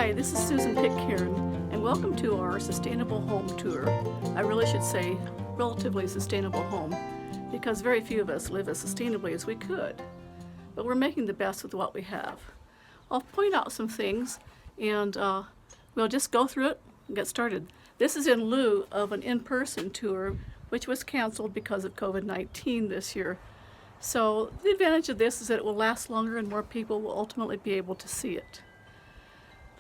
Hi, this is Susan Pitcairn, and welcome to our Sustainable Home Tour. I really should say relatively sustainable home, because very few of us live as sustainably as we could. But we're making the best with what we have. I'll point out some things, and we'll just go through it and get started. This is in lieu of an in-person tour, which was canceled because of COVID-19 this year. So the advantage of this is that it will last longer and more people will ultimately be able to see it.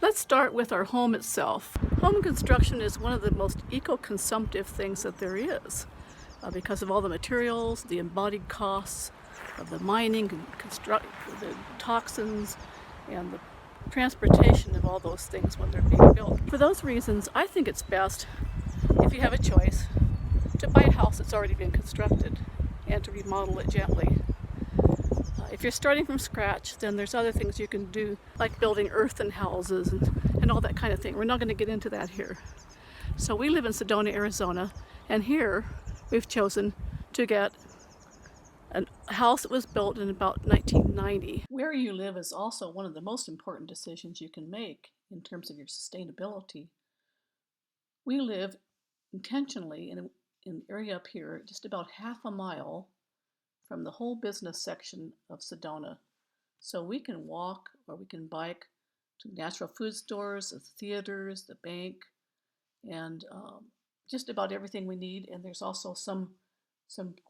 Let's start with our home itself. Home construction is one of the most eco-consumptive things that there is because of all the materials, the embodied costs of the mining, the toxins, and the transportation of all those things when they're being built. For those reasons, I think it's best, if you have a choice, to buy a house that's already been constructed and to remodel it gently. If you're starting from scratch, then there's other things you can do, like building earthen houses and all that kind of thing. We're not going to get into that here. So we live in Sedona, Arizona, and here we've chosen to get a house that was built in about 1990. Where you live is also one of the most important decisions you can make in terms of your sustainability. We live intentionally in an area up here, just about half a mile from the whole business section of Sedona. So we can walk or we can bike to natural food stores, the theaters, the bank, and just about everything we need. And there's also some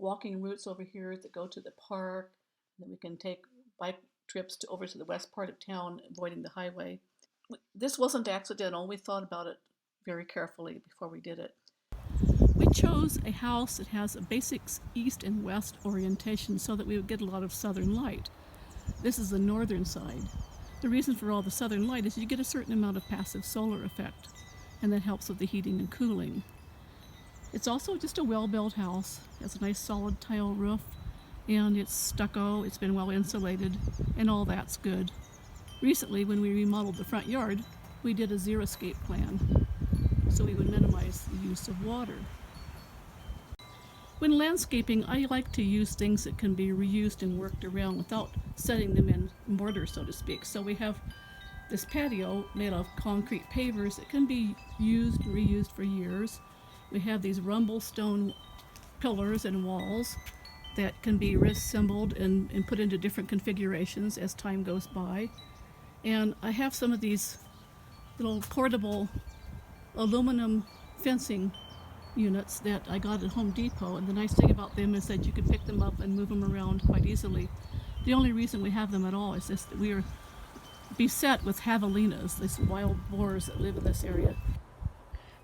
walking routes over here that go to the park. And then we can take bike trips over to the west part of town, avoiding the highway. This wasn't accidental. We thought about it very carefully before we did it. We chose a house that has a basic east and west orientation so that we would get a lot of southern light. This is the northern side. The reason for all the southern light is you get a certain amount of passive solar effect, and that helps with the heating and cooling. It's also just a well-built house. It has a nice solid tile roof, and it's stucco, it's been well insulated, and all that's good. Recently, when we remodeled the front yard, we did a zero-escape plan, so we would minimize the use of water. When landscaping, I like to use things that can be reused and worked around without setting them in mortar, so to speak. So we have this patio made of concrete pavers that can be used and reused for years. We have these rumble stone pillars and walls that can be reassembled and put into different configurations as time goes by. And I have some of these little portable aluminum fencing units that I got at Home Depot, and the nice thing about them is that you can pick them up and move them around quite easily. The only reason we have them at all is just that we are beset with javelinas, these wild boars that live in this area.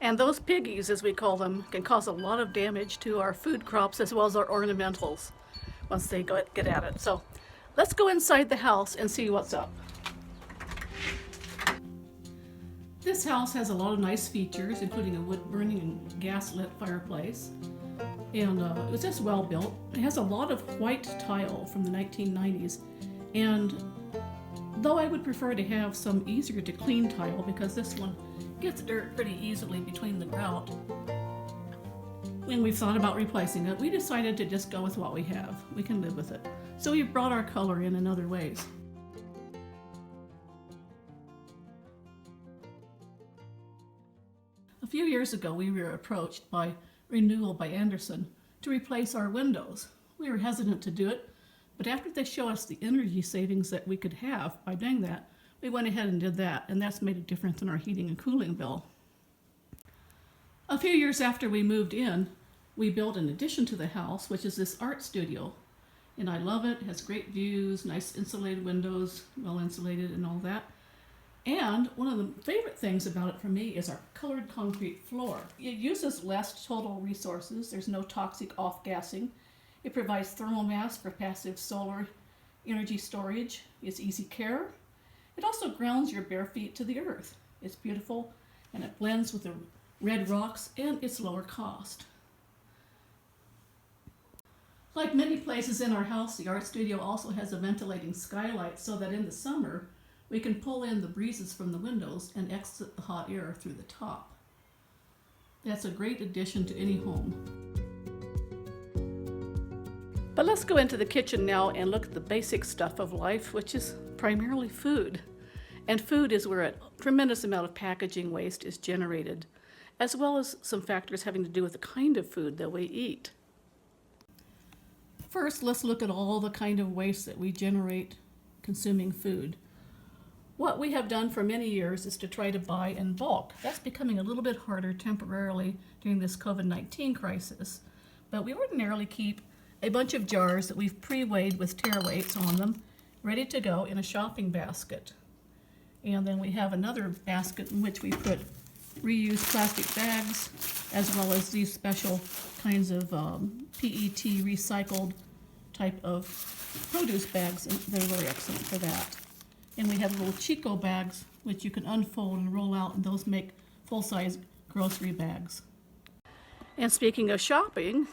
And those piggies, as we call them, can cause a lot of damage to our food crops as well as our ornamentals once they get at it. So let's go inside the house and see what's up. This house has a lot of nice features, including a wood-burning and gas-lit fireplace. And it was just well built. It has a lot of white tile from the 1990s. And though I would prefer to have some easier to clean tile, because this one gets dirt pretty easily between the grout, when we thought about replacing it, we decided to just go with what we have. We can live with it. So we brought our color in other ways. A few years ago, we were approached by Renewal by Anderson to replace our windows. We were hesitant to do it, but after they showed us the energy savings that we could have by doing that, we went ahead and did that, and that's made a difference in our heating and cooling bill. A few years after we moved in, we built an addition to the house, which is this art studio, and I love it. It has great views, nice insulated windows, well insulated and all that. And one of the favorite things about it for me is our colored concrete floor. It uses less total resources. There's no toxic off-gassing. It provides thermal mass for passive solar energy storage. It's easy care. It also grounds your bare feet to the earth. It's beautiful, and it blends with the red rocks, and it's lower cost. Like many places in our house, the art studio also has a ventilating skylight so that in the summer, we can pull in the breezes from the windows and exit the hot air through the top. That's a great addition to any home. But let's go into the kitchen now and look at the basic stuff of life, which is primarily food. And food is where a tremendous amount of packaging waste is generated, as well as some factors having to do with the kind of food that we eat. First, let's look at all the kind of waste that we generate consuming food. What we have done for many years is to try to buy in bulk. That's becoming a little bit harder temporarily during this COVID-19 crisis. But we ordinarily keep a bunch of jars that we've pre-weighed with tear weights on them, ready to go in a shopping basket. And then we have another basket in which we put reused plastic bags, as well as these special kinds of PET recycled type of produce bags, and they're really excellent for that. And we have little Chico bags, which you can unfold and roll out, and those make full-size grocery bags. And speaking of shopping,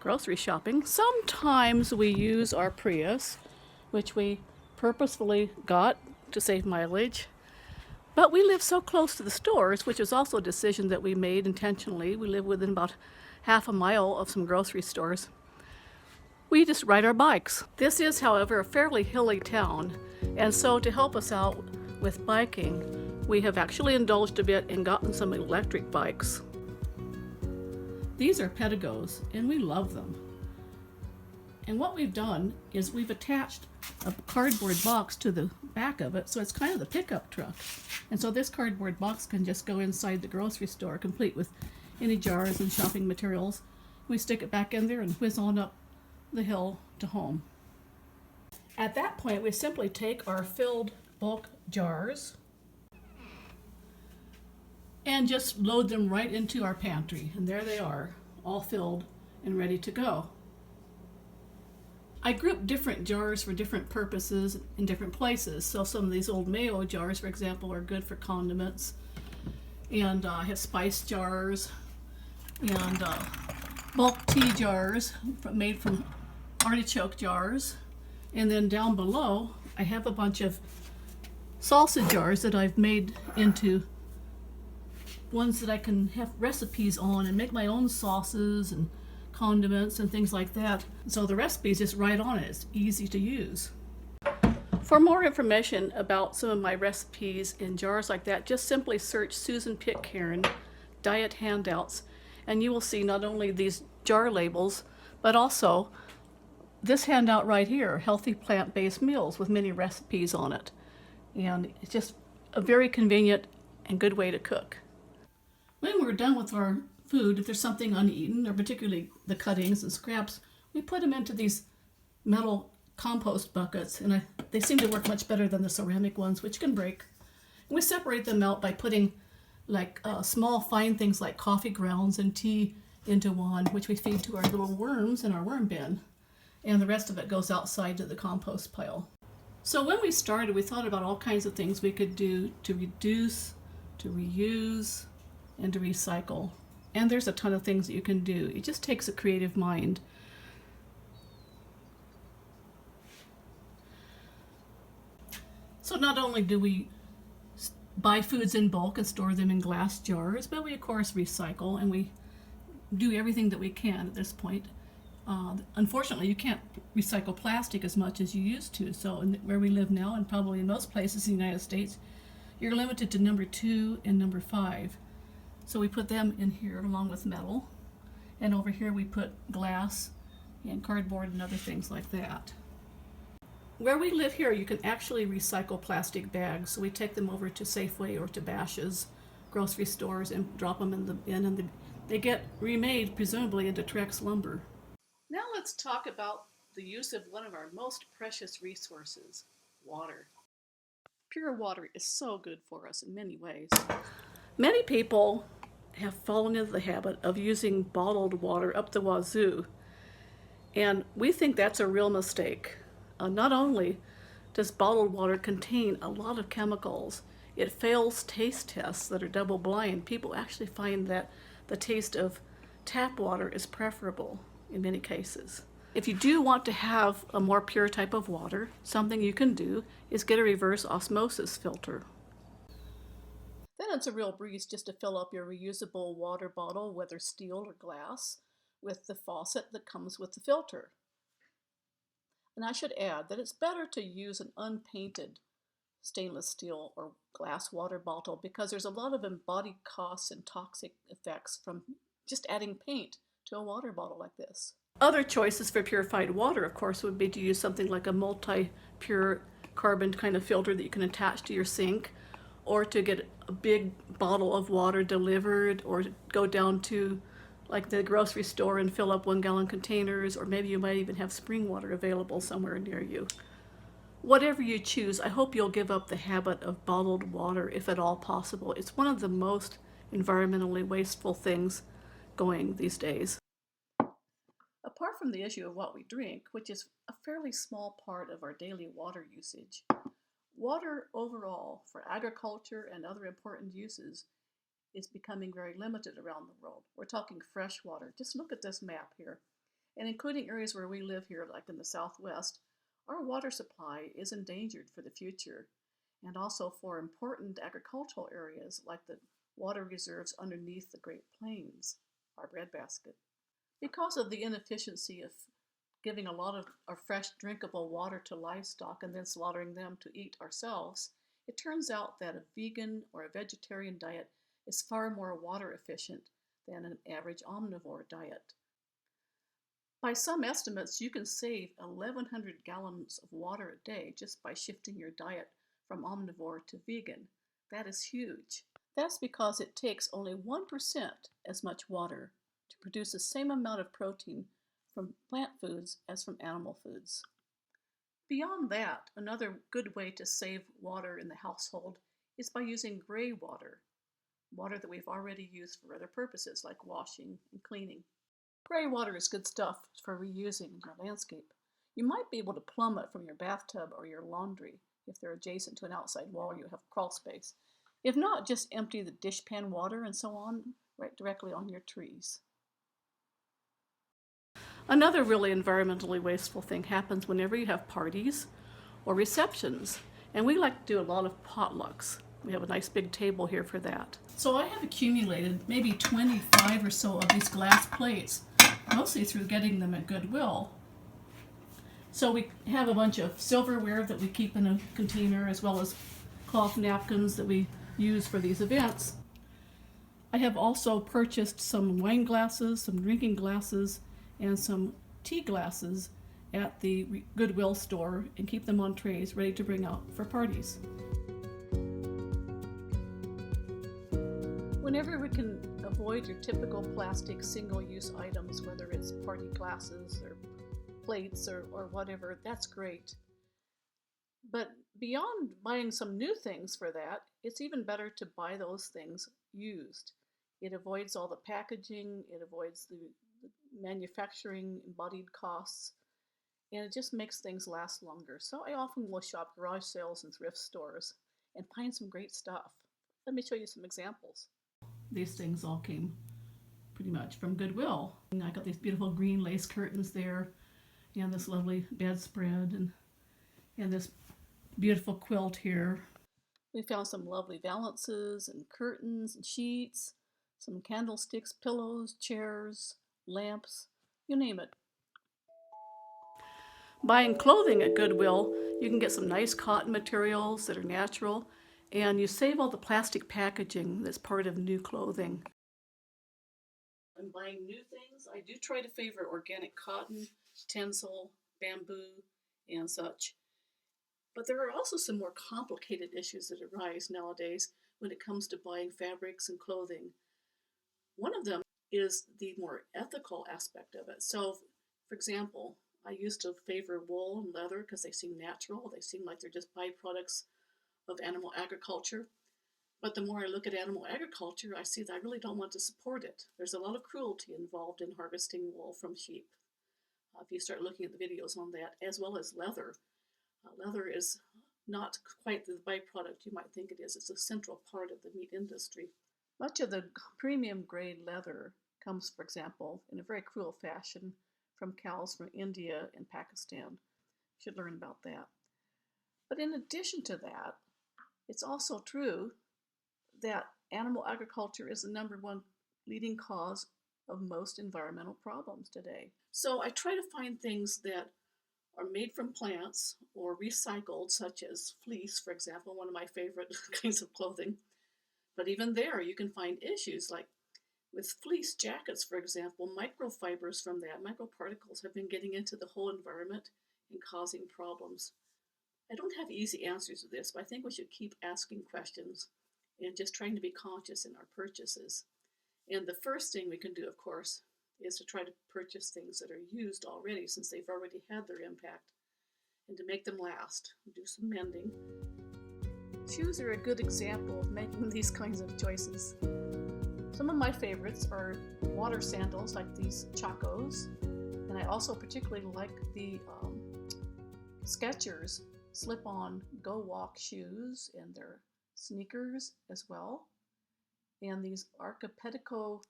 grocery shopping, sometimes we use our Prius, which we purposefully got to save mileage. But we live so close to the stores, which is also a decision that we made intentionally. We live within about half a mile of some grocery stores. We just ride our bikes. This is, however, a fairly hilly town, and so to help us out with biking, we have actually indulged a bit and gotten some electric bikes. These are Pedagos, and we love them. And what we've done is we've attached a cardboard box to the back of it, so it's kind of the pickup truck. And so this cardboard box can just go inside the grocery store, complete with any jars and shopping materials. We stick it back in there and whiz on up the hill to home. At that point, we simply take our filled bulk jars and just load them right into our pantry. And there they are, all filled and ready to go. I group different jars for different purposes in different places. So some of these old mayo jars, for example, are good for condiments. And I have spice jars and bulk tea jars made from artichoke jars. And then down below, I have a bunch of salsa jars that I've made into ones that I can have recipes on and make my own sauces and condiments and things like that. So the recipe is just right on it. It's easy to use. For more information about some of my recipes in jars like that, just simply search Susan Pitcairn Diet Handouts, and you will see not only these jar labels, but also this handout right here, Healthy Plant-Based Meals with many recipes on it. And it's just a very convenient and good way to cook. When we're done with our food, if there's something uneaten, or particularly the cuttings and scraps, we put them into these metal compost buckets, and they seem to work much better than the ceramic ones, which can break. And we separate them out by putting small fine things like coffee grounds and tea into one, which we feed to our little worms in our worm bin, and the rest of it goes outside to the compost pile. So when we started, we thought about all kinds of things we could do to reduce, to reuse, and to recycle. And there's a ton of things that you can do. It just takes a creative mind. So not only do we buy foods in bulk and store them in glass jars, but we of course recycle, and we do everything that we can at this point. Unfortunately, you can't recycle plastic as much as you used to. So where we live now, and probably in most places in the United States, you're limited to number 2 and number 5. So we put them in here along with metal. And over here we put glass and cardboard and other things like that. Where we live here, you can actually recycle plastic bags. So we take them over to Safeway or to Bash's grocery stores and drop them in the bin, and they get remade, presumably, into Trex lumber. Now let's talk about the use of one of our most precious resources, water. Pure water is so good for us in many ways. Many people have fallen into the habit of using bottled water up the wazoo, and we think that's a real mistake. Not only does bottled water contain a lot of chemicals, it fails taste tests that are double-blind. People actually find that the taste of tap water is preferable in many cases. If you do want to have a more pure type of water, something you can do is get a reverse osmosis filter. Then it's a real breeze just to fill up your reusable water bottle, whether steel or glass, with the faucet that comes with the filter. And I should add that it's better to use an unpainted stainless steel or glass water bottle because there's a lot of embodied costs and toxic effects from just adding paint to a water bottle like this. Other choices for purified water, of course, would be to use something like a multi-pure carbon kind of filter that you can attach to your sink, or to get a big bottle of water delivered, or go down to like the grocery store and fill up 1-gallon containers, or maybe you might even have spring water available somewhere near you. Whatever you choose, I hope you'll give up the habit of bottled water if at all possible. It's one of the most environmentally wasteful things going these days. Apart from the issue of what we drink, which is a fairly small part of our daily water usage, water overall for agriculture and other important uses is becoming very limited around the world. We're talking fresh water. Just look at this map here. And including areas where we live here, like in the Southwest, our water supply is endangered for the future, and also for important agricultural areas like the water reserves underneath the Great Plains, our breadbasket. Because of the inefficiency of giving a lot of our fresh drinkable water to livestock and then slaughtering them to eat ourselves, it turns out that a vegan or a vegetarian diet is far more water efficient than an average omnivore diet. By some estimates, you can save 1,100 gallons of water a day just by shifting your diet from omnivore to vegan. That is huge. That's because it takes only 1% as much water to produce the same amount of protein from plant foods as from animal foods. Beyond that, another good way to save water in the household is by using gray water, water that we've already used for other purposes like washing and cleaning. Gray water is good stuff for reusing in your landscape. You might be able to plumb it from your bathtub or your laundry if they're adjacent to an outside wall or you have crawl space. If not, just empty the dishpan water and so on right directly on your trees. Another really environmentally wasteful thing happens whenever you have parties or receptions, and we like to do a lot of potlucks. We have a nice big table here for that. So I have accumulated maybe 25 or so of these glass plates, mostly through getting them at Goodwill. So we have a bunch of silverware that we keep in a container, as well as cloth napkins that we use for these events. I have also purchased some wine glasses, some drinking glasses, and some tea glasses at the Goodwill store and keep them on trays ready to bring out for parties. Whenever we can avoid your typical plastic single-use items, whether it's party glasses or plates or whatever, that's great. But beyond buying some new things for that, it's even better to buy those things used. It avoids all the packaging, it avoids the manufacturing embodied costs, and it just makes things last longer. So I often will shop garage sales and thrift stores and find some great stuff. Let me show you some examples. These things all came pretty much from Goodwill. And I got these beautiful green lace curtains there, and this lovely bedspread, and this beautiful quilt here. We found some lovely valances and curtains and sheets, some candlesticks, pillows, chairs, lamps, you name it. Buying clothing at Goodwill, you can get some nice cotton materials that are natural, and you save all the plastic packaging that's part of new clothing. When buying new things, I do try to favor organic cotton, tencel, bamboo, and such. But there are also some more complicated issues that arise nowadays when it comes to buying fabrics and clothing. One of them is the more ethical aspect of it. So, for example, I used to favor wool and leather because they seem natural. They seem like they're just byproducts of animal agriculture. But the more I look at animal agriculture, I see that I really don't want to support it. There's a lot of cruelty involved in harvesting wool from sheep. If you start looking at the videos on that, as well as leather. Leather is not quite the byproduct you might think it is. It's a central part of the meat industry. Much of the premium grade leather comes, for example, in a very cruel fashion from cows from India and Pakistan. You should learn about that. But in addition to that, it's also true that animal agriculture is the number one leading cause of most environmental problems today. So I try to find things that are made from plants or recycled, such as fleece, for example, one of my favorite kinds of clothing. But even there, you can find issues like with fleece jackets, for example, microfibers from that, microparticles have been getting into the whole environment and causing problems. I don't have easy answers to this, but I think we should keep asking questions and just trying to be conscious in our purchases. And the first thing we can do, of course, is to try to purchase things that are used already since they've already had their impact and to make them last. Do some mending. Shoes are a good example of making these kinds of choices. Some of my favorites are water sandals like these Chacos, and I also particularly like the Skechers slip-on Go Walk shoes, and their sneakers as well. And these Arcopedico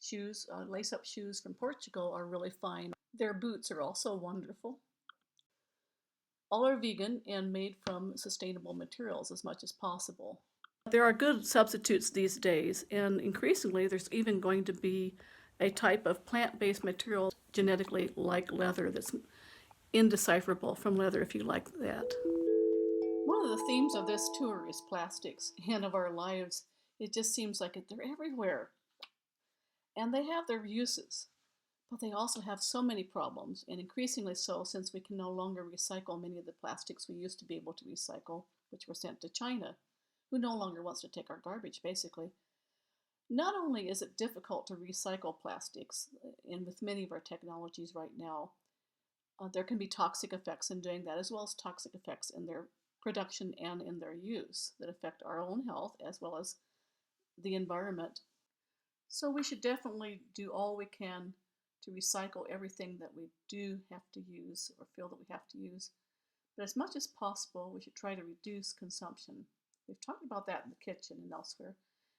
shoes, lace-up shoes from Portugal are really fine. Their boots are also wonderful. All are vegan and made from sustainable materials as much as possible. There are good substitutes these days, and increasingly there's even going to be a type of plant-based material genetically like leather that's indecipherable from leather if you like that. One of the themes of this tour is plastics and of our lives. It just seems like they're everywhere. And they have their uses, but they also have so many problems, and increasingly so since we can no longer recycle many of the plastics we used to be able to recycle, which were sent to China, who no longer wants to take our garbage, basically. Not only is it difficult to recycle plastics, and with many of our technologies right now, there can be toxic effects in doing that, as well as toxic effects in their production and in their use that affect our own health as well as the environment. So we should definitely do all we can to recycle everything that we do have to use or feel that we have to use. But as much as possible, we should try to reduce consumption. We've talked about that in the kitchen and elsewhere.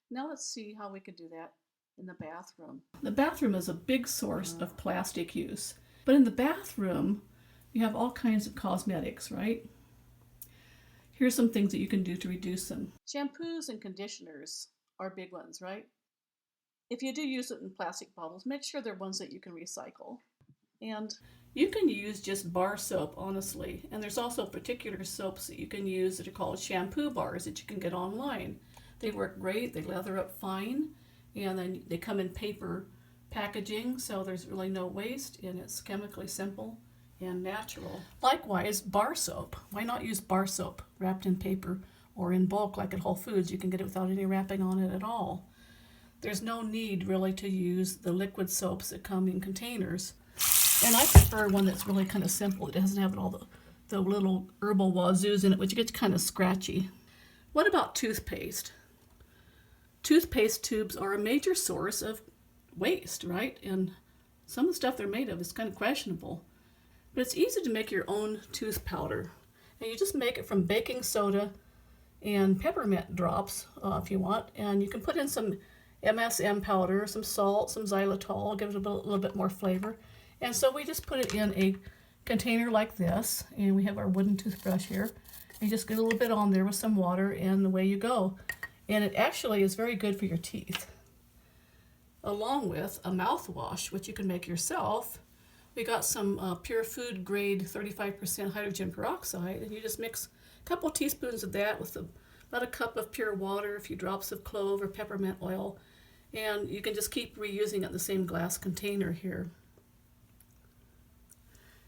Now let's see how we could do that in the bathroom. The bathroom is a big source of plastic use. But in the bathroom, you have all kinds of cosmetics, right? Here's some things that you can do to reduce them. Shampoos and conditioners are big ones, right? If you do use it in plastic bottles, make sure they're ones that you can recycle. And you can use just bar soap, honestly. And there's also particular soaps that you can use that are called shampoo bars that you can get online. They work great, they lather up fine, and then they come in paper packaging, so there's really no waste, and it's chemically simple and natural. Likewise, bar soap. Why not use bar soap wrapped in paper or in bulk like at Whole Foods? You can get it without any wrapping on it at all. There's no need really to use the liquid soaps that come in containers. And I prefer one that's really kind of simple. It doesn't have all the little herbal wazoos in it, which gets kind of scratchy. What about toothpaste? Toothpaste tubes are a major source of waste, right? And some of the stuff they're made of is kind of questionable. But it's easy to make your own tooth powder. And you just make it from baking soda and peppermint drops if you want. And you can put in some MSM powder, some salt, some xylitol, give it a little bit more flavor. And so we just put it in a container like this, and we have our wooden toothbrush here. You just get a little bit on there with some water, and away you go. And it actually is very good for your teeth. Along with a mouthwash, which you can make yourself. We got some pure food grade 35% hydrogen peroxide, and you just mix a couple teaspoons of that with about a cup of pure water, a few drops of clove or peppermint oil, and you can just keep reusing it in the same glass container here.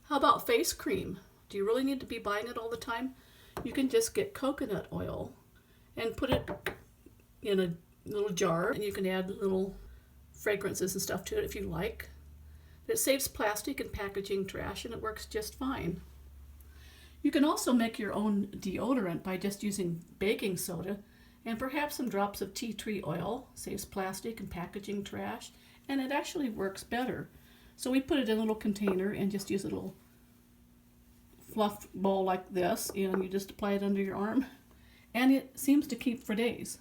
How about face cream? Do you really need to be buying it all the time? You can just get coconut oil and put it in a little jar, and you can add little fragrances and stuff to it if you like. It saves plastic and packaging trash, and it works just fine. You can also make your own deodorant by just using baking soda and perhaps some drops of tea tree oil. Saves plastic and packaging trash, and it actually works better. So we put it in a little container and just use a little fluff ball like this, and you just apply it under your arm, and it seems to keep for days.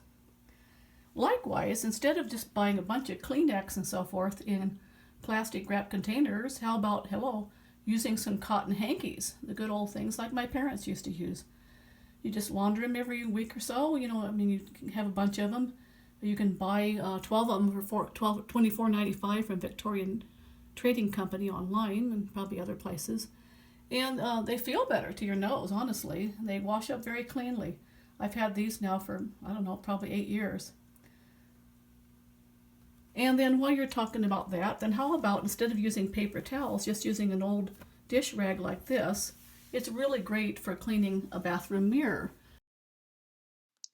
Likewise, instead of just buying a bunch of Kleenex and so forth in plastic wrap containers, how about, using some cotton hankies, the good old things like my parents used to use. You just launder them every week or so, you can have a bunch of them. You can buy 12 of them for $24.95 from Victorian Trading Company online and probably other places. And they feel better to your nose, honestly. They wash up very cleanly. I've had these now for, I don't know, probably 8 years. And then while you're talking about that, then how about instead of using paper towels, just using an old dish rag like this? It's really great for cleaning a bathroom mirror.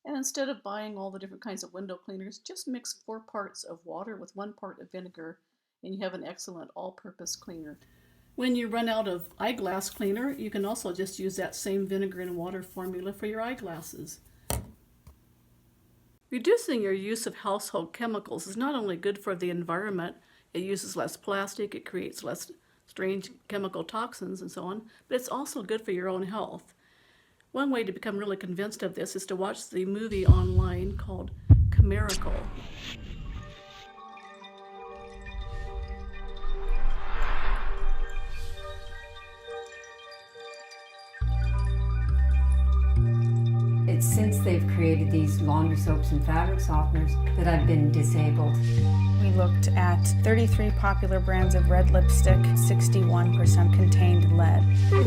And instead of buying all the different kinds of window cleaners, just mix 4 parts of water with 1 part of vinegar, and you have an excellent all-purpose cleaner. When you run out of eyeglass cleaner, you can also just use that same vinegar and water formula for your eyeglasses. Reducing your use of household chemicals is not only good for the environment, it uses less plastic, it creates less strange chemical toxins and so on, but it's also good for your own health. One way to become really convinced of this is to watch the movie online called Chimerical. It's since they've created these laundry soaps and fabric softeners that I've been disabled. We looked at 33 popular brands of red lipstick, 61% contained lead.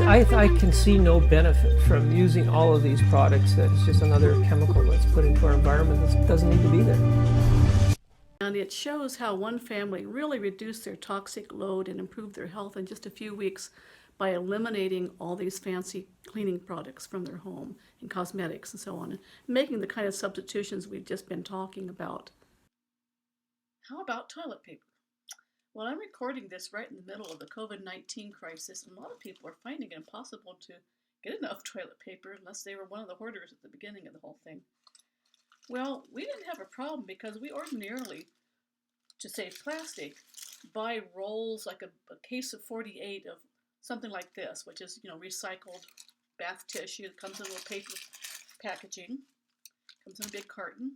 I can see no benefit from using all of these products. It's just another chemical that's put into our environment that doesn't need to be there. And it shows how one family really reduced their toxic load and improved their health in just a few weeks by eliminating all these fancy cleaning products from their home and cosmetics and so on, and making the kind of substitutions we've just been talking about. How about toilet paper? Well, I'm recording this right in the middle of the COVID-19 crisis, and a lot of people are finding it impossible to get enough toilet paper unless they were one of the hoarders at the beginning of the whole thing. Well, we didn't have a problem because we ordinarily, to save plastic, buy rolls, like a case of 48 of something like this, which is, recycled bath tissue. It comes in a little paper packaging, comes in a big carton.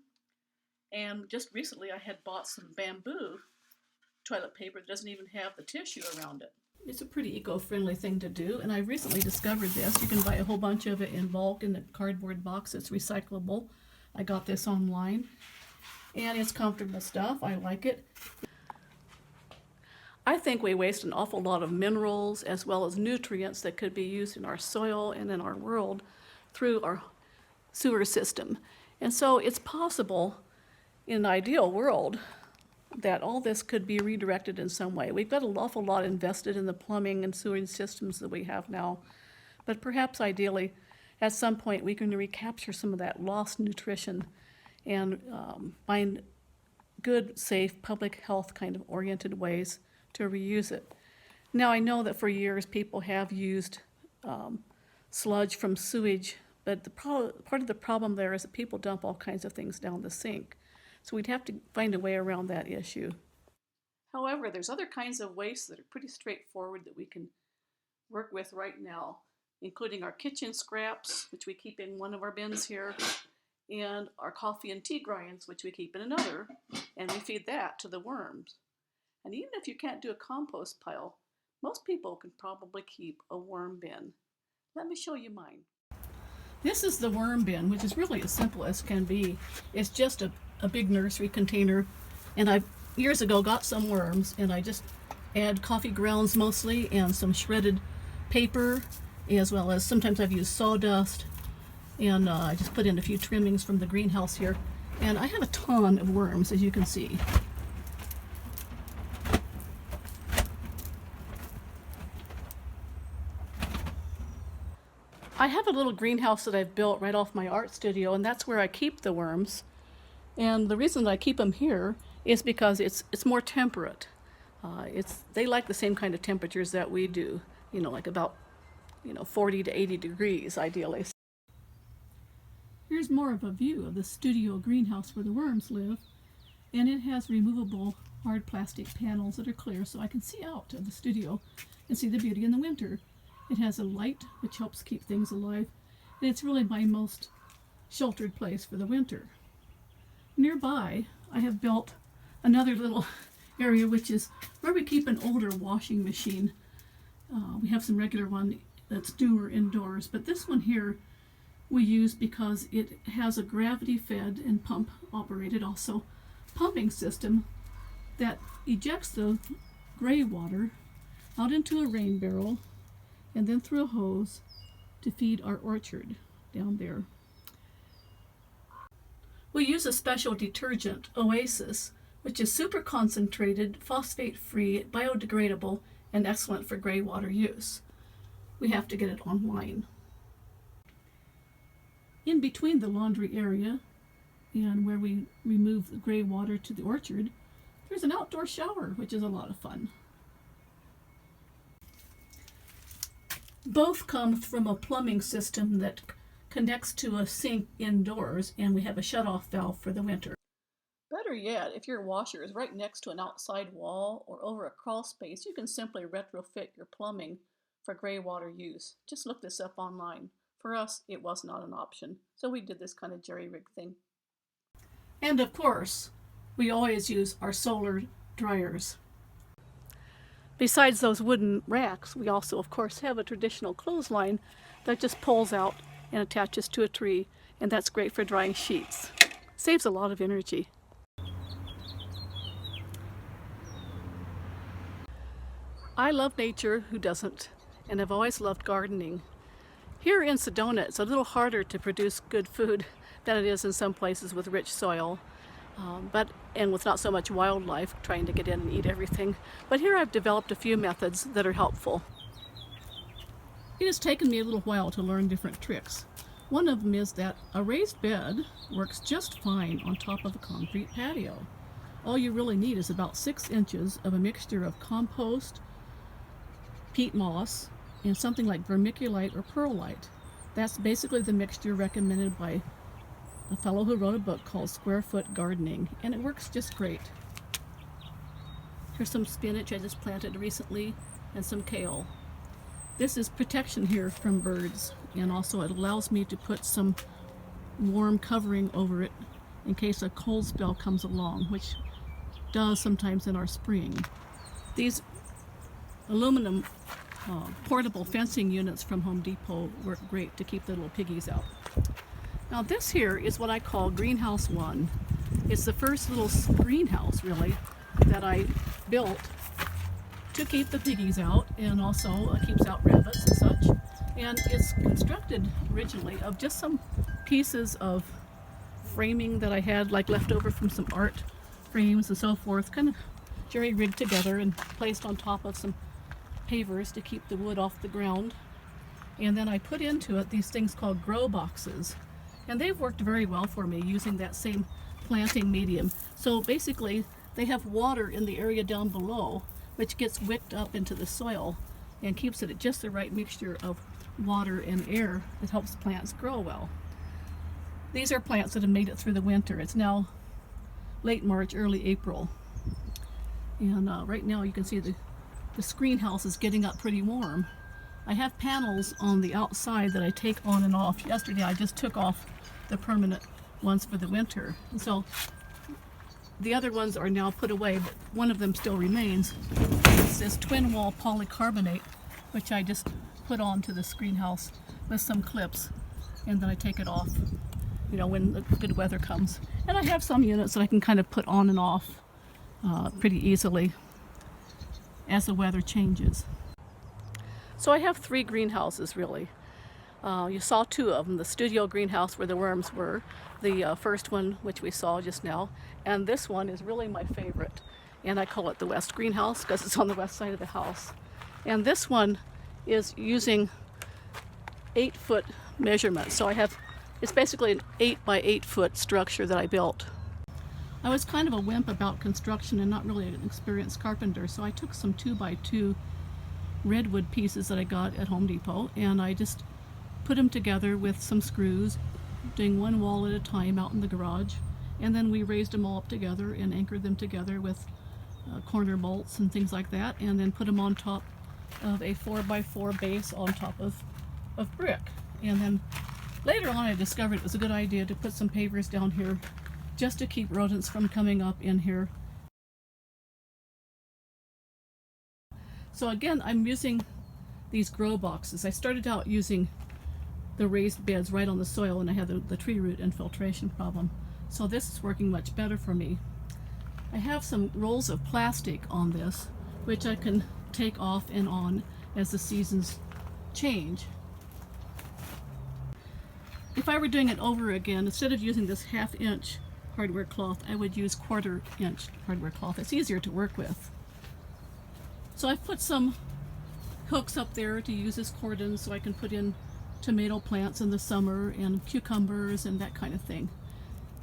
And just recently I had bought some bamboo toilet paper that doesn't even have the tissue around it. It's a pretty eco-friendly thing to do, and I recently discovered this. You can buy a whole bunch of it in bulk in a cardboard box. It's recyclable. I got this online, and it's comfortable stuff. I like it. I think we waste an awful lot of minerals as well as nutrients that could be used in our soil and in our world through our sewer system. And so it's possible in an ideal world that all this could be redirected in some way. We've got an awful lot invested in the plumbing and sewage systems that we have now, but perhaps ideally at some point we can recapture some of that lost nutrition and find good, safe, public health kind of oriented ways to reuse it. Now I know that for years people have used sludge from sewage, but part of the problem there is that people dump all kinds of things down the sink. So we'd have to find a way around that issue. However, there's other kinds of waste that are pretty straightforward that we can work with right now, including our kitchen scraps, which we keep in one of our bins here, and our coffee and tea grinds, which we keep in another, and we feed that to the worms. And even if you can't do a compost pile, most people can probably keep a worm bin. Let me show you mine. This is the worm bin, which is really as simple as can be. It's just a big nursery container, and I years ago got some worms, and I just add coffee grounds mostly and some shredded paper, as well as sometimes I've used sawdust, and I just put in a few trimmings from the greenhouse here, and I have a ton of worms, as you can see. I have a little greenhouse that I've built right off my art studio, and that's where I keep the worms. And the reason that I keep them here is because it's more temperate. They like the same kind of temperatures that we do, like about 40 to 80 degrees ideally. Here's more of a view of the studio greenhouse where the worms live, and it has removable hard plastic panels that are clear, so I can see out of the studio and see the beauty in the winter. It has a light which helps keep things alive, and it's really my most sheltered place for the winter. Nearby, I have built another little area which is where we keep an older washing machine. We have some regular one that's newer indoors, but this one here we use because it has a gravity-fed and pump-operated also pumping system that ejects the gray water out into a rain barrel, and then through a hose to feed our orchard down there. We use a special detergent, Oasis, which is super concentrated, phosphate-free, biodegradable, and excellent for greywater use. We have to get it online. In between the laundry area and where we remove the greywater to the orchard, there's an outdoor shower, which is a lot of fun. Both come from a plumbing system that connects to a sink indoors, and we have a shut-off valve for the winter. Better yet, if your washer is right next to an outside wall or over a crawl space, you can simply retrofit your plumbing for greywater use. Just look this up online. For us, it was not an option, so we did this kind of jerry-rig thing. And of course, we always use our solar dryers. Besides those wooden racks, we also, of course, have a traditional clothesline that just pulls out and attaches to a tree, and that's great for drying sheets. Saves a lot of energy. I love nature, who doesn't? And I've always loved gardening. Here in Sedona, it's a little harder to produce good food than it is in some places with rich soil, and with not so much wildlife trying to get in and eat everything. But here I've developed a few methods that are helpful. It has taken me a little while to learn different tricks. One of them is that a raised bed works just fine on top of a concrete patio. All you really need is about 6 inches of a mixture of compost, peat moss, and something like vermiculite or perlite. That's basically the mixture recommended by a fellow who wrote a book called Square Foot Gardening, and it works just great. Here's some spinach I just planted recently, and some kale. This is protection here from birds, and also it allows me to put some warm covering over it in case a cold spell comes along, which does sometimes in our spring. These aluminum portable fencing units from Home Depot work great to keep the little piggies out. Now this here is what I call Greenhouse 1. It's the first little greenhouse, really, that I built to keep the piggies out, and also keeps out rabbits and such. And it's constructed originally of just some pieces of framing that I had like left over from some art frames and so forth, kind of jerry-rigged together and placed on top of some pavers to keep the wood off the ground. And then I put into it these things called grow boxes, and they've worked very well for me using that same planting medium. So basically they have water in the area down below, which gets wicked up into the soil and keeps it at just the right mixture of water and air that helps plants grow well. These are plants that have made it through the winter. It's now late March, early April, and right now you can see the screen house is getting up pretty warm. I have panels on the outside that I take on and off. Yesterday I just took off the permanent ones for the winter, and so the other ones are now put away, but one of them still remains. It's this twin wall polycarbonate, which I just put onto the screen house with some clips, and then I take it off, you know, when the good weather comes. And I have some units that I can kind of put on and off pretty easily as the weather changes. So I have 3 greenhouses really. You saw 2 of them, the studio greenhouse where the worms were, the first one which we saw just now, and this one is really my favorite, and I call it the West Greenhouse because it's on the west side of the house. And this one is using 8-foot measurements, so it's basically an 8 by 8 foot structure that I built. I was kind of a wimp about construction and not really an experienced carpenter, so I took some 2 by 2 redwood pieces that I got at Home Depot, and I just put them together with some screws, doing one wall at a time out in the garage, and then we raised them all up together and anchored them together with corner bolts and things like that, and then put them on top of a 4 by 4 base on top of brick. And then later on I discovered it was a good idea to put some pavers down here just to keep rodents from coming up in here. So again, I'm using these grow boxes. I started out using the raised beds right on the soil, and I had the tree root infiltration problem. So this is working much better for me. I have some rolls of plastic on this, which I can take off and on as the seasons change. If I were doing it over again, instead of using this 1/2 inch hardware cloth, I would use 1/4 inch hardware cloth. It's easier to work with. So I've put some hooks up there to use as cordons so I can put in tomato plants in the summer and cucumbers and that kind of thing.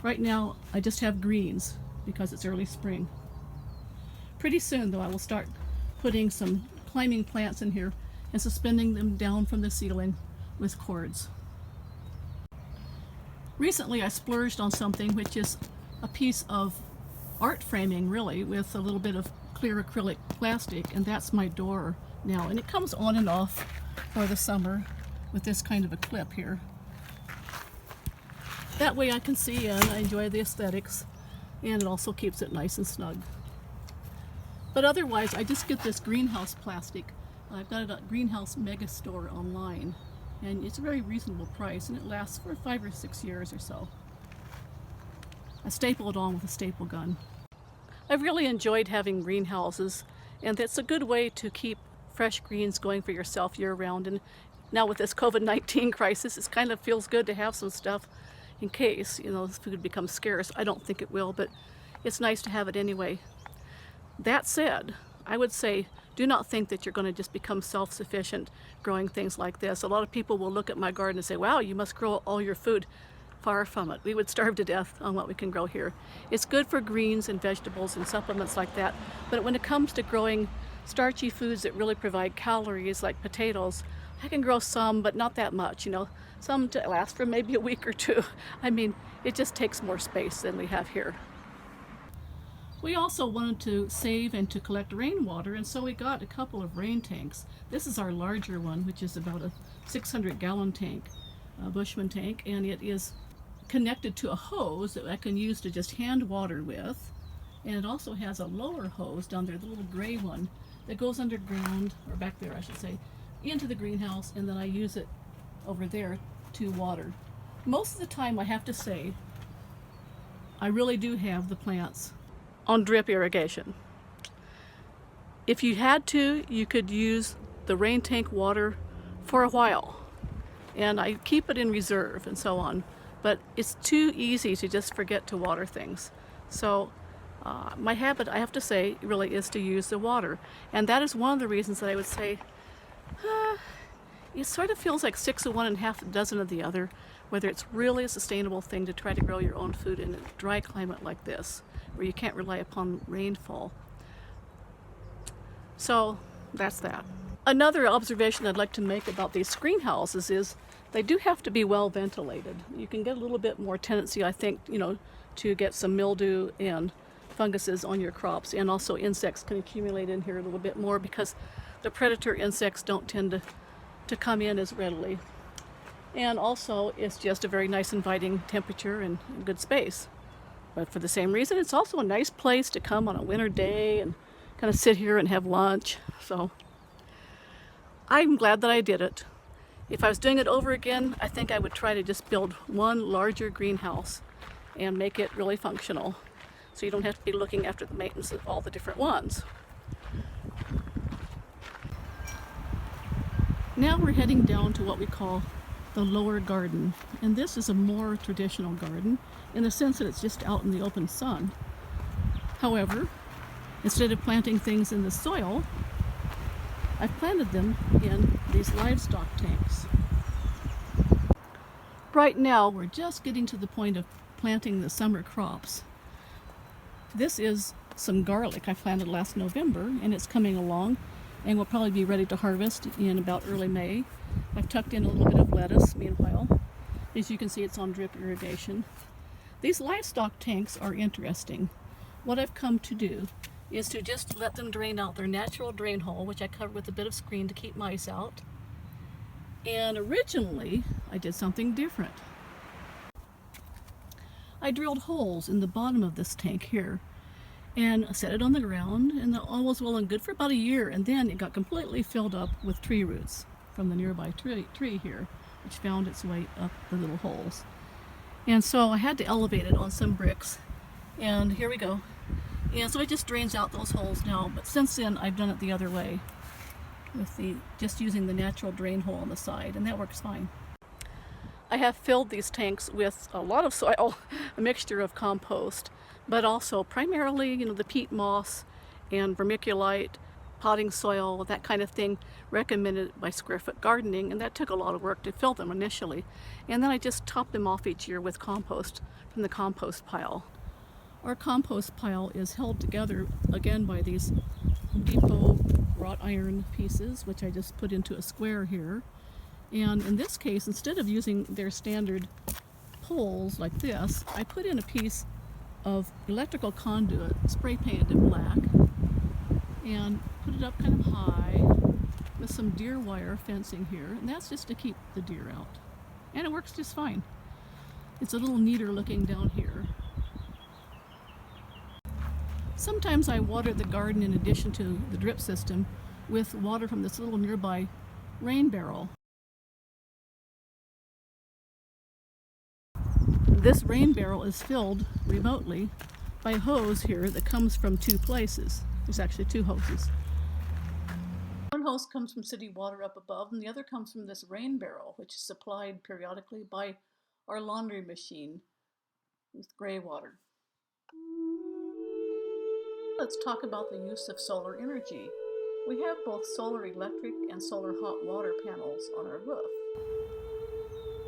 Right now I just have greens because it's early spring. Pretty soon though I will start putting some climbing plants in here and suspending them down from the ceiling with cords. Recently I splurged on something which is a piece of art framing really with a little bit of clear acrylic plastic, and that's my door now, and it comes on and off for the summer with this kind of a clip here. That way I can see in, I enjoy the aesthetics, and it also keeps it nice and snug. But otherwise I just get this greenhouse plastic. I've got it at Greenhouse Mega Store online, and it's a very reasonable price, and it lasts for 5 or 6 years or so. I staple it on with a staple gun. I've really enjoyed having greenhouses, and it's a good way to keep fresh greens going for yourself year-round. And now with this COVID-19 crisis, it kind of feels good to have some stuff in case, food becomes scarce. I don't think it will, but it's nice to have it anyway. That said, I would say do not think that you're going to just become self-sufficient growing things like this. A lot of people will look at my garden and say, wow, you must grow all your food. Far from it. We would starve to death on what we can grow here. It's good for greens and vegetables and supplements like that, but when it comes to growing starchy foods that really provide calories like potatoes, I can grow some, but not that much, some to last for maybe a week or two. I mean, it just takes more space than we have here. We also wanted to save and to collect rainwater, and so we got a couple of rain tanks. This is our larger one, which is about a 600-gallon tank, a Bushman tank, and it is connected to a hose that I can use to just hand water with, and it also has a lower hose down there, the little gray one that goes underground, or back there I should say, into the greenhouse, and then I use it over there to water. Most of the time I have to say I really do have the plants on drip irrigation. If you had to, you could use the rain tank water for a while, and I keep it in reserve and so on. But it's too easy to just forget to water things. So my habit, I have to say, really is to use the water. And that is one of the reasons that I would say it sort of feels like 6 of one and half a dozen of the other, whether it's really a sustainable thing to try to grow your own food in a dry climate like this, where you can't rely upon rainfall. So that's that. Another observation I'd like to make about these greenhouses is they do have to be well ventilated. You can get a little bit more tendency, I think, to get some mildew and funguses on your crops, and also insects can accumulate in here a little bit more because the predator insects don't tend to come in as readily. And also it's just a very nice inviting temperature and good space. But for the same reason, it's also a nice place to come on a winter day and kind of sit here and have lunch. So I'm glad that I did it. If I was doing it over again, I think I would try to just build one larger greenhouse and make it really functional, so you don't have to be looking after the maintenance of all the different ones. Now we're heading down to what we call the lower garden, and this is a more traditional garden in the sense that it's just out in the open sun. However, instead of planting things in the soil, I've planted them in these livestock tanks. Right now, we're just getting to the point of planting the summer crops. This is some garlic I planted last November, and it's coming along, and will probably be ready to harvest in about early May. I've tucked in a little bit of lettuce meanwhile. As you can see, it's on drip irrigation. These livestock tanks are interesting. What I've come to do is to just let them drain out their natural drain hole, which I covered with a bit of screen to keep mice out. And originally, I did something different. I drilled holes in the bottom of this tank here and set it on the ground, and all was well and good for about a year, and then it got completely filled up with tree roots from the nearby tree here, which found its way up the little holes. And so I had to elevate it on some bricks, and here we go. And so it just drains out those holes now, but since then I've done it the other way. with just using the natural drain hole on the side, and that works fine. I have filled these tanks with a lot of soil, a mixture of compost, but also primarily, the peat moss and vermiculite, potting soil, that kind of thing, recommended by Square Foot Gardening, and that took a lot of work to fill them initially. And then I just top them off each year with compost from the compost pile. Our compost pile is held together again by these Home Depot wrought iron pieces, which I just put into a square here. And in this case, instead of using their standard poles like this, I put in a piece of electrical conduit, spray painted in black, and put it up kind of high with some deer wire fencing here, and that's just to keep the deer out. And it works just fine. It's a little neater looking down here. Sometimes I water the garden in addition to the drip system with water from this little nearby rain barrel. This rain barrel is filled remotely by a hose here that comes from two places. There's actually two hoses. One hose comes from city water up above, and the other comes from this rain barrel, which is supplied periodically by our laundry machine with greywater. Let's talk about the use of solar energy. We have both solar electric and solar hot water panels on our roof.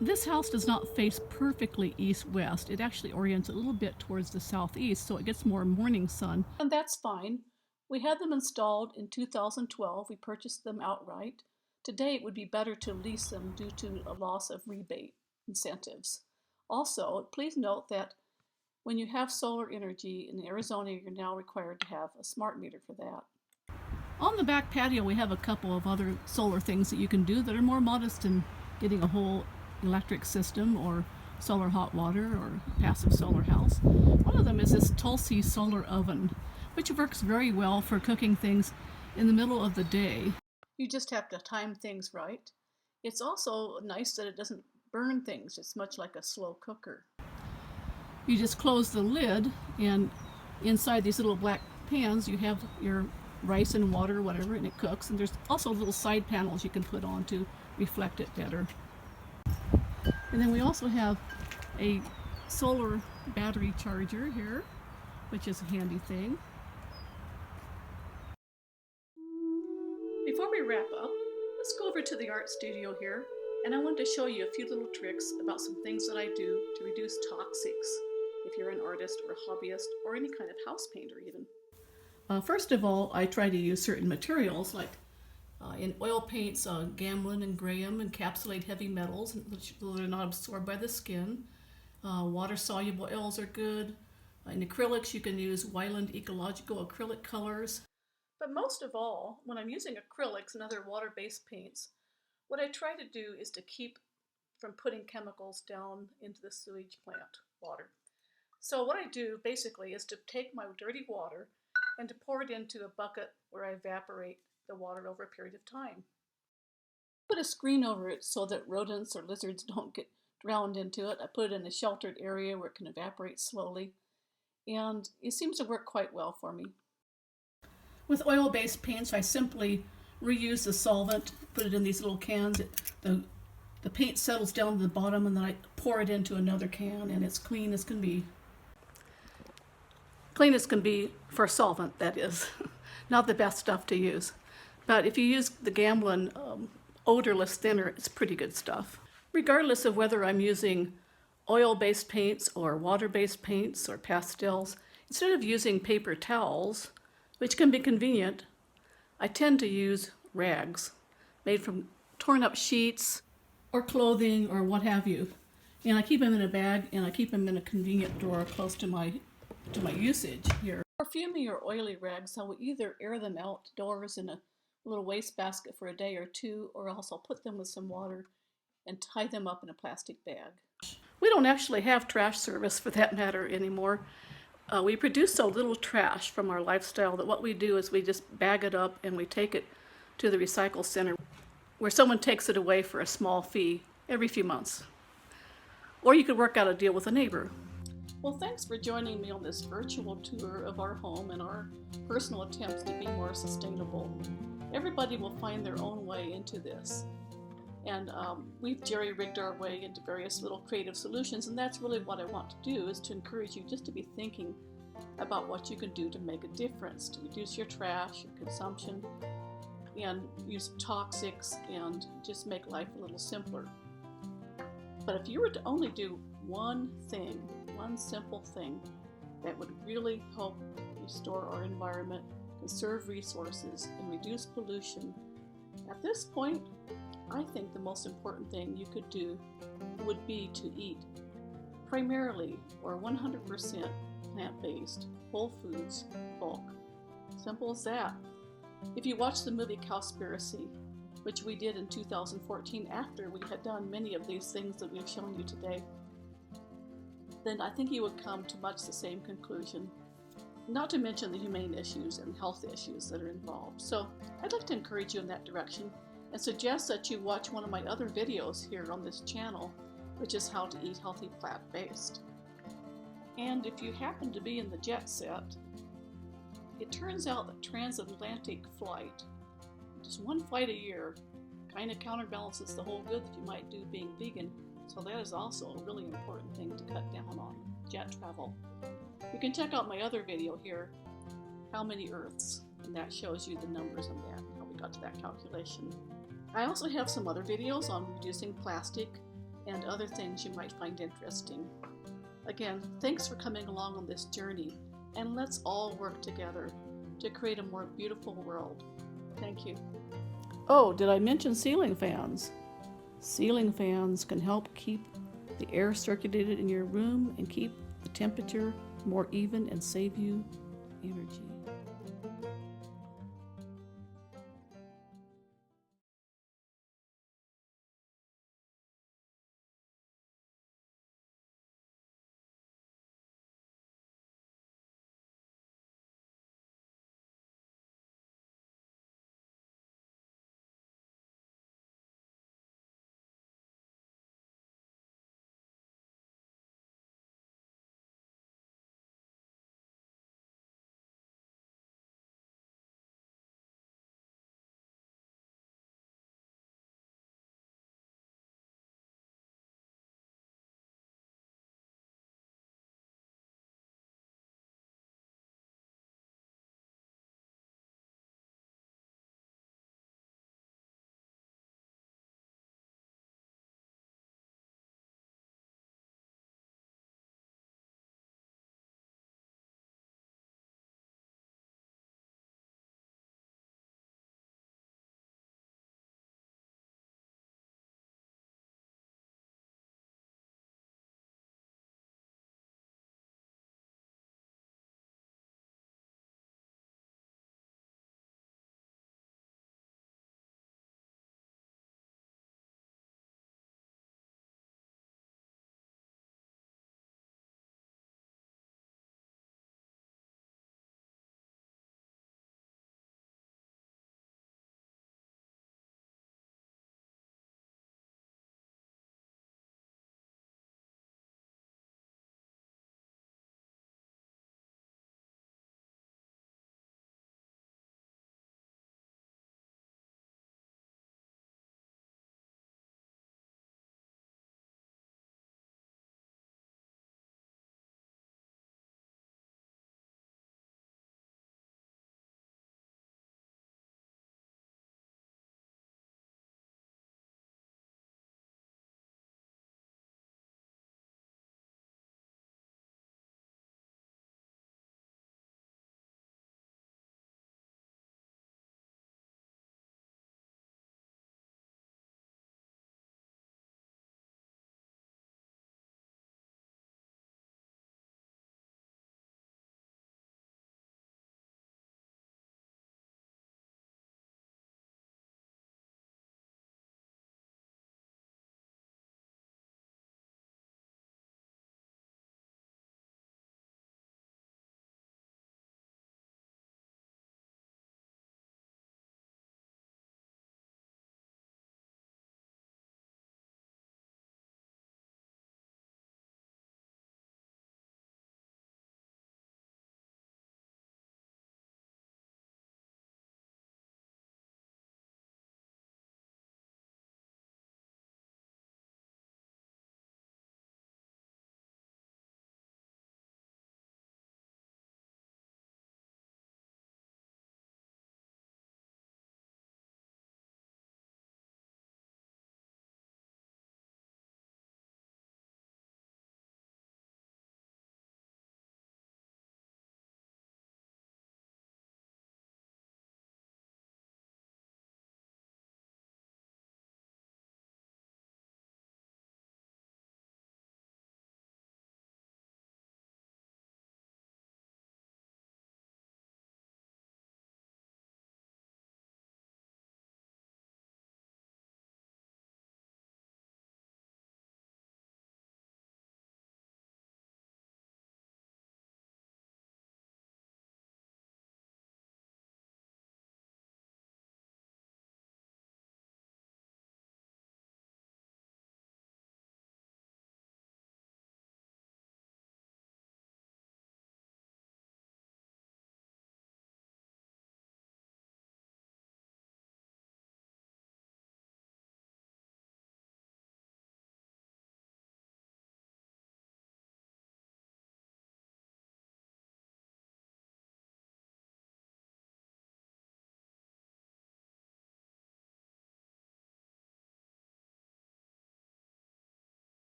This house does not face perfectly east-west. It actually orients a little bit towards the southeast, so it gets more morning sun. And that's fine. We had them installed in 2012. We purchased them outright. Today it would be better to lease them due to a loss of rebate incentives. Also, please note that when you have solar energy in Arizona, you're now required to have a smart meter for that. On the back patio, we have a couple of other solar things that you can do that are more modest than getting a whole electric system or solar hot water or passive solar house. One of them is this Tulsi solar oven, which works very well for cooking things in the middle of the day. You just have to time things right. It's also nice that it doesn't burn things. It's much like a slow cooker. You just close the lid, and inside these little black pans you have your rice and water or whatever, and it cooks. And there's also little side panels you can put on to reflect it better. And then we also have a solar battery charger here, which is a handy thing. Before we wrap up, let's go over to the art studio here, and I wanted to show you a few little tricks about some things that I do to reduce toxics if you're an artist or a hobbyist or any kind of house painter even. First of all, I try to use certain materials like in oil paints, Gamblin and Graham encapsulate heavy metals so they're not absorbed by the skin. Water-soluble oils are good. In acrylics, you can use Wyland ecological acrylic colors. But most of all, when I'm using acrylics and other water-based paints, what I try to do is to keep from putting chemicals down into the sewage plant water. So what I do basically is to take my dirty water and to pour it into a bucket where I evaporate the water over a period of time. Put a screen over it so that rodents or lizards don't get drowned into it. I put it in a sheltered area where it can evaporate slowly, and it seems to work quite well for me. With oil-based paints, I simply reuse the solvent, put it in these little cans. The paint settles down to the bottom, and then I pour it into another can, and it's clean as can be. Clean as can be for solvent, that is. Not the best stuff to use. But if you use the Gamblin odorless thinner, it's pretty good stuff. Regardless of whether I'm using oil-based paints or water-based paints or pastels, instead of using paper towels, which can be convenient, I tend to use rags made from torn up sheets or clothing or what have you. And I keep them in a bag, and I keep them in a convenient drawer close to my usage here. For fumey or oily rags, I will either air them outdoors in a little wastebasket for a day or two, or else I'll put them with some water and tie them up in a plastic bag. We don't actually have trash service for that matter anymore. We produce so little trash from our lifestyle that what we do is we just bag it up and we take it to the recycle center where someone takes it away for a small fee every few months. Or you could work out a deal with a neighbor. Well, thanks for joining me on this virtual tour of our home and our personal attempts to be more sustainable. Everybody will find their own way into this. And we've jerry-rigged our way into various little creative solutions, and that's really what I want to do, is to encourage you just to be thinking about what you can do to make a difference, to reduce your trash, your consumption, and use toxics, and just make life a little simpler. But if you were to only do one thing, one simple thing that would really help restore our environment, conserve resources, and reduce pollution, at this point, I think the most important thing you could do would be to eat primarily or 100% plant-based, whole foods, bulk. Simple as that. If you watch the movie Cowspiracy, which we did in 2014 after we had done many of these things that we've shown you today, then I think you would come to much the same conclusion, not to mention the humane issues and health issues that are involved. So I'd like to encourage you in that direction and suggest that you watch one of my other videos here on this channel, which is how to eat healthy plant-based. And if you happen to be in the jet set, it turns out that transatlantic flight, just one flight a year, kind of counterbalances the whole good that you might do being vegan. So that is also a really important thing to cut down on jet travel. You can check out my other video here, How Many Earths, and that shows you the numbers on that, how we got to that calculation. I also have some other videos on reducing plastic and other things you might find interesting. Again, thanks for coming along on this journey, and let's all work together to create a more beautiful world. Thank you. Oh, did I mention ceiling fans? Ceiling fans can help keep the air circulated in your room and keep the temperature more even and save you energy.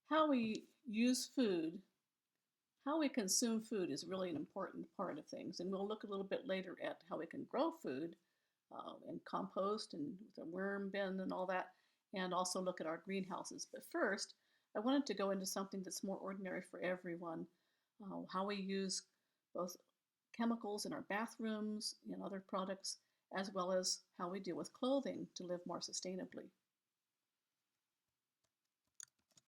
how we use food, how we consume food is really an important part of things. And we'll look a little bit later at how we can grow food and compost and the worm bin and all that, and also look at our greenhouses. But first, I wanted to go into something that's more ordinary for everyone, how we use both chemicals in our bathrooms and other products, as well as how we deal with clothing to live more sustainably.